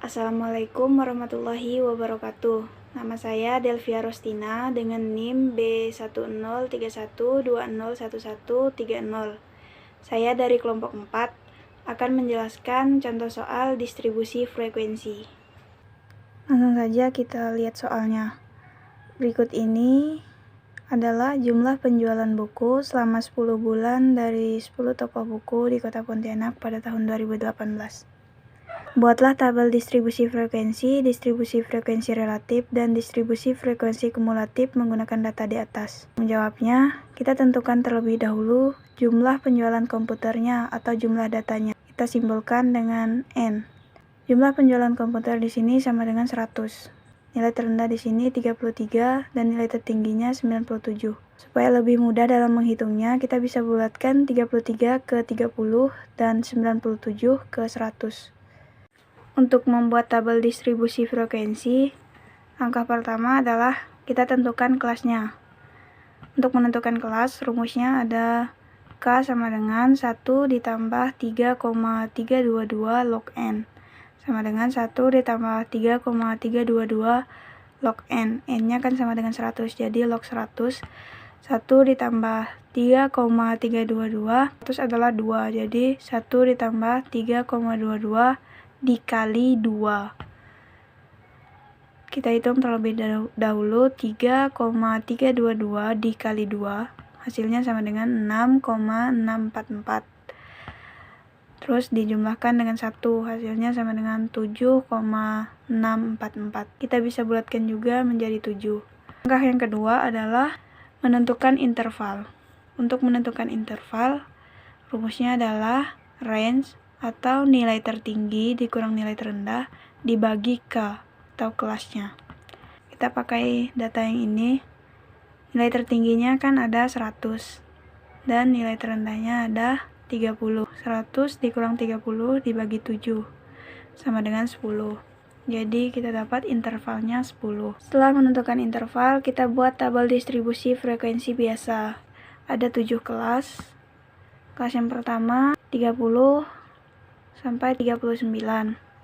Assalamualaikum warahmatullahi wabarakatuh. Nama saya Delvia Rostina dengan NIM B1031201130. Saya dari kelompok 4 akan menjelaskan contoh soal distribusi frekuensi. Langsung saja kita lihat soalnya. Berikut ini adalah jumlah penjualan buku selama 10 bulan dari 10 toko buku di Kota Pontianak pada tahun 2018. Buatlah tabel distribusi frekuensi relatif, dan distribusi frekuensi kumulatif menggunakan data di atas. Menjawabnya, kita tentukan terlebih dahulu jumlah penjualan komputernya atau jumlah datanya. Kita simbolkan dengan N. Jumlah penjualan komputer di sini sama dengan 100. Nilai terendah di sini 33 dan nilai tertingginya 97. Supaya lebih mudah dalam menghitungnya, kita bisa bulatkan 33 ke 30 dan 97 ke 100. Untuk membuat tabel distribusi frekuensi, langkah pertama adalah kita tentukan kelasnya. Untuk menentukan kelas, rumusnya ada K sama dengan 1 ditambah 3,322 log N. Sama dengan 1 ditambah 3,322 log N. N-nya kan sama dengan 100, jadi log 100. 1 ditambah 3,322, terus adalah 2, jadi 1 ditambah 3,22 dikali 2. Kita hitung terlebih dahulu 3,322 dikali 2. Hasilnya sama dengan 6,644. Terus dijumlahkan dengan 1. Hasilnya sama dengan 7,644. Kita bisa bulatkan juga menjadi 7. Langkah yang kedua adalah menentukan interval. Untuk menentukan interval, rumusnya adalah range atau nilai tertinggi dikurang nilai terendah dibagi K atau kelasnya. Kita pakai data yang ini. Nilai tertingginya kan ada 100 dan nilai terendahnya ada 30. 100 dikurang 30 dibagi 7 sama dengan 10. Jadi kita dapat intervalnya 10. Setelah menentukan interval, kita buat tabel distribusi frekuensi biasa. Ada 7 kelas. Kelas yang pertama 30 sampai 39.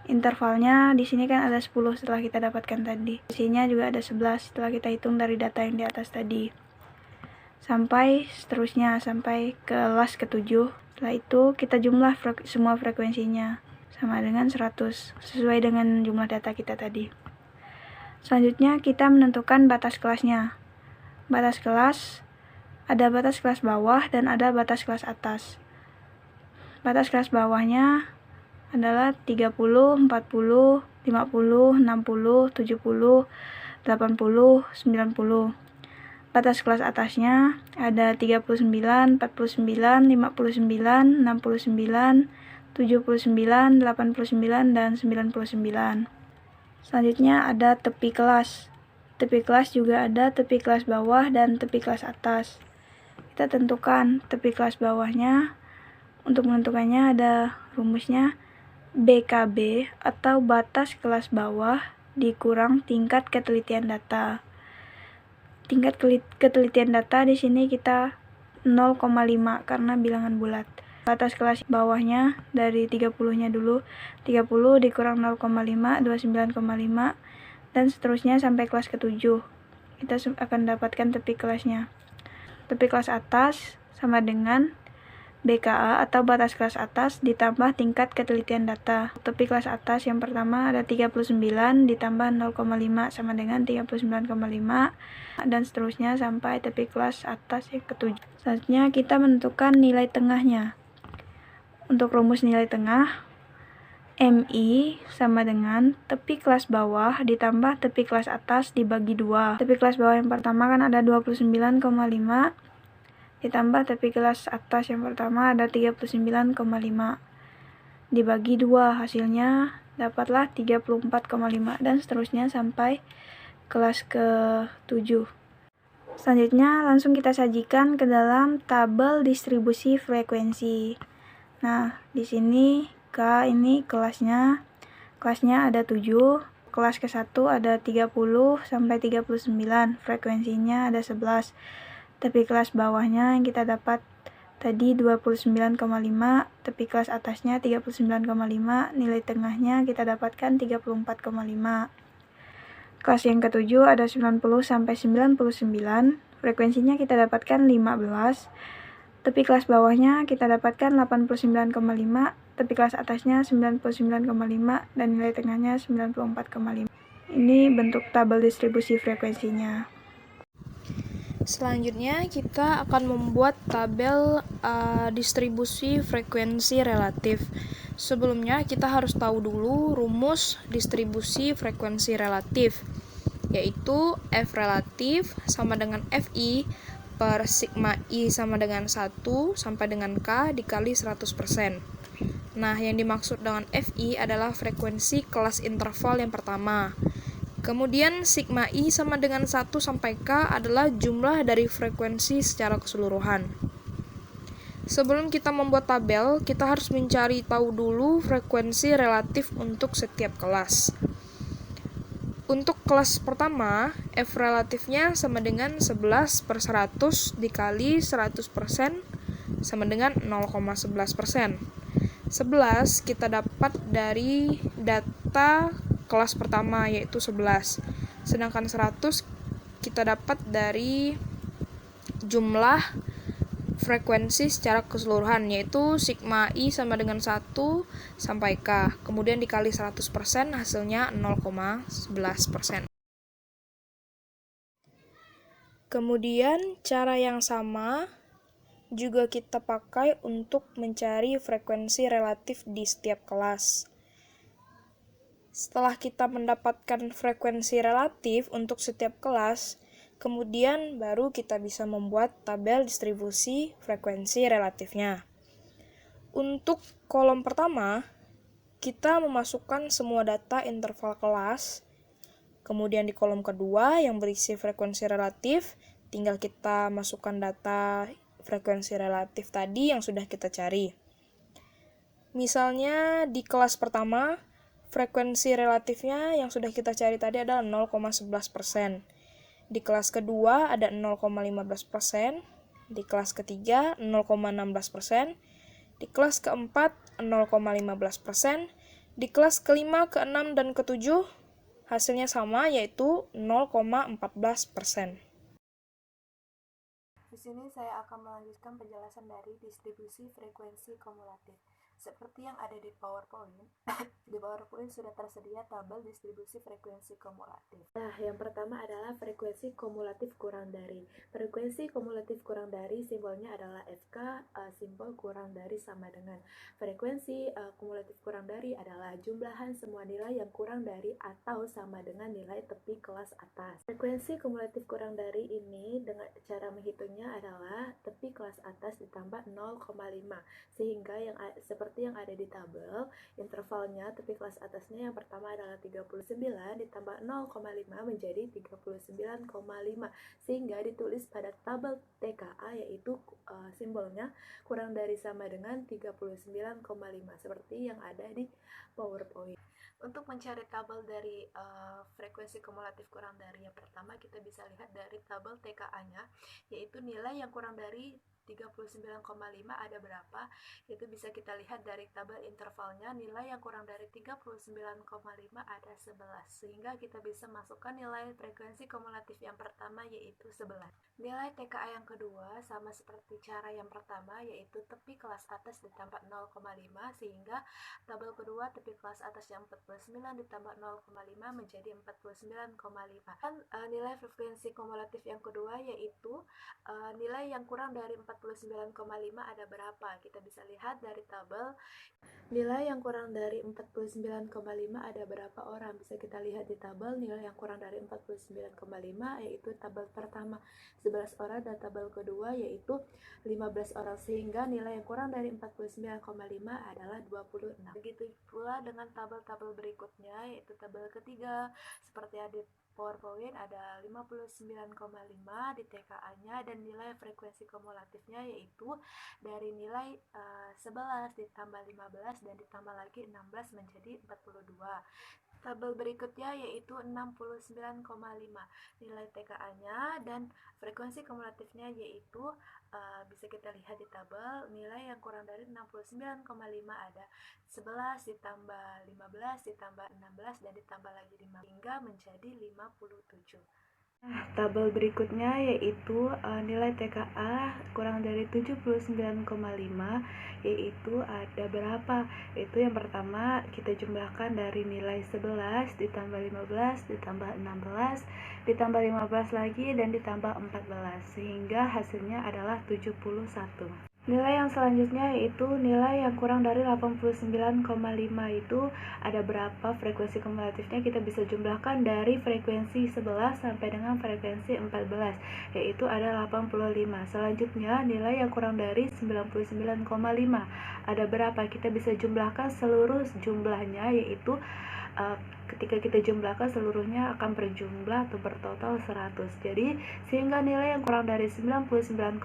Intervalnya di sini kan ada 10 setelah kita dapatkan tadi. Di sini juga ada 11 setelah kita hitung dari data yang di atas tadi. Sampai seterusnya sampai kelas ke-7. Setelah itu kita jumlah semua frekuensinya sama dengan 100 sesuai dengan jumlah data kita tadi. Selanjutnya kita menentukan batas kelasnya. Batas kelas ada batas kelas bawah dan ada batas kelas atas. Batas kelas bawahnya adalah 30, 40, 50, 60, 70, 80, 90. Batas kelas atasnya ada 39, 49, 59, 69, 79, 89, dan 99. Selanjutnya ada tepi kelas. Tepi kelas juga ada tepi kelas bawah dan tepi kelas atas. Kita tentukan tepi kelas bawahnya. Untuk menentukannya ada rumusnya BKB atau batas kelas bawah dikurang tingkat ketelitian data. Tingkat ketelitian data di sini kita 0,5 karena bilangan bulat. Batas kelas bawahnya dari 30-nya dulu. 30 dikurang 0,5, 29,5 dan seterusnya sampai kelas ke-7. Kita akan dapatkan tepi kelasnya. Tepi kelas atas sama dengan BKA atau batas kelas atas ditambah tingkat ketelitian data. Tepi kelas atas yang pertama ada 39 ditambah 0,5 sama dengan 39,5 dan seterusnya sampai tepi kelas atas yang ke-7. Selanjutnya kita menentukan nilai tengahnya. Untuk rumus nilai tengah, MI sama dengan tepi kelas bawah ditambah tepi kelas atas dibagi 2. Tepi kelas bawah yang pertama kan ada 29,5 ditambah tepi kelas atas yang pertama ada 39,5 dibagi 2, hasilnya dapatlah 34,5 dan seterusnya sampai kelas ke-7. Selanjutnya langsung kita sajikan ke dalam tabel distribusi frekuensi. Nah, di sini K ini kelasnya ada 7, kelas ke-1 ada 30 sampai 39, frekuensinya ada 11. Tepi kelas bawahnya yang kita dapat tadi 29,5, tepi kelas atasnya 39,5, nilai tengahnya kita dapatkan 34,5. Kelas yang ketujuh ada 90 sampai 99, frekuensinya kita dapatkan 15. Tepi kelas bawahnya kita dapatkan 89,5, tepi kelas atasnya 99,5, dan nilai tengahnya 94,5. Ini bentuk tabel distribusi frekuensinya. Selanjutnya kita akan membuat tabel distribusi frekuensi relatif. Sebelumnya kita harus tahu dulu rumus distribusi frekuensi relatif, yaitu F relatif sama dengan Fi per sigma I sama dengan 1 sampai dengan K dikali 100%. Nah, yang dimaksud dengan Fi adalah frekuensi kelas interval yang pertama. Kemudian sigma I sama dengan 1 sampai K adalah jumlah dari frekuensi secara keseluruhan. Sebelum kita membuat tabel, kita harus mencari tahu dulu frekuensi relatif untuk setiap kelas. Untuk kelas pertama, F relatifnya sama dengan 11 per 100 dikali 100% sama dengan 0,11%. 11 kita dapat dari data kelas pertama, yaitu 11. Sedangkan 100 kita dapat dari jumlah frekuensi secara keseluruhan, yaitu sigma I sama dengan 1 sampai K. Kemudian dikali 100%, hasilnya 0,11%. Kemudian cara yang sama juga kita pakai untuk mencari frekuensi relatif di setiap kelas. Setelah kita mendapatkan frekuensi relatif untuk setiap kelas, kemudian baru kita bisa membuat tabel distribusi frekuensi relatifnya. Untuk kolom pertama, kita memasukkan semua data interval kelas. Kemudian di kolom kedua yang berisi frekuensi relatif, tinggal kita masukkan data frekuensi relatif tadi yang sudah kita cari. Misalnya di kelas pertama, frekuensi relatifnya yang sudah kita cari tadi adalah 0,11%. Di kelas kedua ada 0,15%, di kelas ketiga 0,16%, di kelas keempat 0,15%, di kelas kelima, keenam, dan ketujuh hasilnya sama, yaitu 0,14%. Di sini saya akan melanjutkan penjelasan dari distribusi frekuensi kumulatif. Seperti yang ada di PowerPoint, di PowerPoint sudah tersedia tabel distribusi frekuensi kumulatif. Nah, yang pertama adalah frekuensi kumulatif kurang dari. Frekuensi kumulatif kurang dari simbolnya adalah FK, simbol kurang dari sama dengan. Frekuensi kumulatif kurang dari adalah jumlahan semua nilai yang kurang dari atau sama dengan nilai tepi kelas atas. Frekuensi kumulatif kurang dari ini dengan cara menghitungnya adalah tepi kelas atas ditambah 0,5, sehingga seperti yang ada di tabel, intervalnya tepi kelas atasnya yang pertama adalah 39 ditambah 0,5 menjadi 39,5, sehingga ditulis pada tabel TKA, yaitu simbolnya kurang dari sama dengan 39,5 seperti yang ada di PowerPoint. Untuk mencari tabel dari frekuensi kumulatif kurang dari, yang pertama kita bisa lihat dari tabel TKA-nya, yaitu nilai yang kurang dari 39,5 ada berapa. Itu bisa kita lihat dari tabel intervalnya, nilai yang kurang dari 39,5 ada 11, sehingga kita bisa masukkan nilai frekuensi kumulatif yang pertama, yaitu 11. Nilai TKA yang kedua sama seperti cara yang pertama, yaitu tepi kelas atas ditambah 0,5, sehingga tabel kedua tepi kelas atas yang 49 ditambah 0,5 menjadi 49,5. Dan nilai frekuensi kumulatif yang kedua yaitu nilai yang kurang dari 49,5 ada berapa. Kita bisa lihat dari tabel nilai yang kurang dari 49,5 ada berapa orang. Bisa kita lihat di tabel nilai yang kurang dari 49,5 yaitu tabel pertama 11 orang dan tabel kedua yaitu 15 orang, sehingga nilai yang kurang dari 49,5 adalah 26. Begitu pula dengan tabel-tabel berikutnya, yaitu tabel ketiga seperti ada PowerPoint, ada 59,5 di TKA-nya, dan nilai frekuensi kumulatifnya yaitu dari nilai 11 ditambah 15 dan ditambah lagi 16 menjadi 42. Tabel berikutnya yaitu 69,5 nilai TKA-nya dan frekuensi kumulatifnya yaitu bisa kita lihat di tabel. Nilai yang kurang dari 69,5 ada 11 ditambah 15 ditambah 16 dan ditambah lagi 5 hingga menjadi 57. Tabel berikutnya yaitu nilai TKA kurang dari 79,5 yaitu ada berapa? Itu yang pertama kita jumlahkan dari nilai 11 ditambah 15 ditambah 16 ditambah 15 lagi dan ditambah 14 sehingga hasilnya adalah 71. Nilai yang selanjutnya yaitu nilai yang kurang dari 89,5 itu ada berapa frekuensi kumulatifnya, kita bisa jumlahkan dari frekuensi 11 sampai dengan frekuensi 14 yaitu ada 85. Selanjutnya nilai yang kurang dari 99,5 ada berapa, kita bisa jumlahkan seluruh jumlahnya yaitu ketika kita jumlahkan seluruhnya akan berjumlah atau bertotal 100. Jadi sehingga nilai yang kurang dari 99,5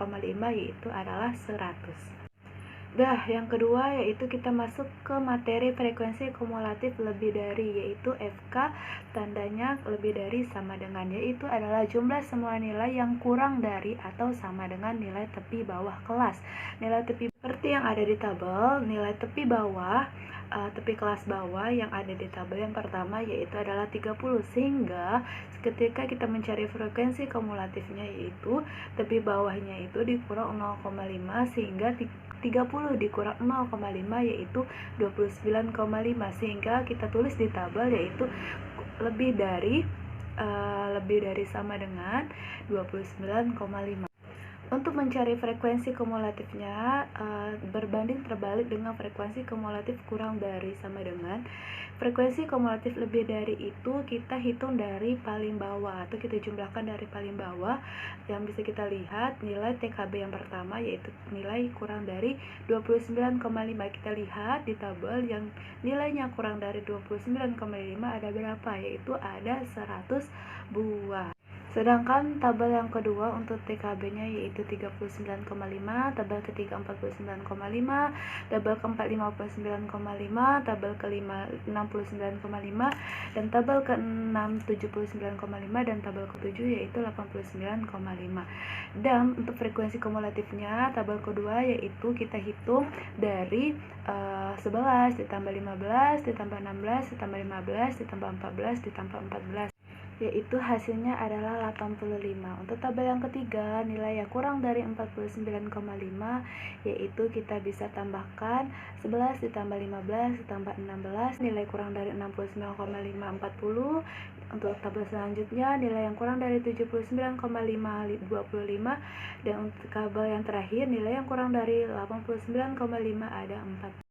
yaitu adalah 100. Yang kedua yaitu kita masuk ke materi frekuensi kumulatif lebih dari, yaitu FK tandanya lebih dari sama dengan, yaitu adalah jumlah semua nilai yang kurang dari atau sama dengan nilai tepi bawah kelas. Nilai tepi seperti yang ada di tabel, nilai tepi bawah tepi kelas bawah yang ada di tabel yang pertama yaitu adalah 30, sehingga ketika kita mencari frekuensi kumulatifnya yaitu tepi bawahnya itu dikurang 0,5 sehingga 30 dikurang 0,5 yaitu 29,5 sehingga kita tulis di tabel yaitu lebih dari sama dengan 29,5. Untuk mencari frekuensi kumulatifnya berbanding terbalik dengan frekuensi kumulatif kurang dari sama dengan. Frekuensi kumulatif lebih dari itu kita hitung dari paling bawah atau kita jumlahkan dari paling bawah. Yang bisa kita lihat nilai TKB yang pertama yaitu nilai kurang dari 29,5. Kita lihat di tabel yang nilainya kurang dari 29,5 ada berapa, yaitu ada 100 buah. Sedangkan tabel yang kedua untuk TKB-nya yaitu 39,5, tabel ketiga 49,5, tabel keempat 59,5, tabel kelima 69,5, dan tabel keenam 79,5, dan tabel ketujuh yaitu 89,5. Dan untuk frekuensi kumulatifnya tabel kedua yaitu kita hitung dari 11 ditambah 15 ditambah 16 ditambah 15 ditambah 14 ditambah 14 yaitu hasilnya adalah 85. Untuk tabel yang ketiga, nilai yang kurang dari 49,5 yaitu kita bisa tambahkan 11 ditambah 15 ditambah 16, nilai kurang dari 69,5 40. Untuk tabel selanjutnya, nilai yang kurang dari 79,5 25, dan untuk tabel yang terakhir nilai yang kurang dari 89,5 ada 4.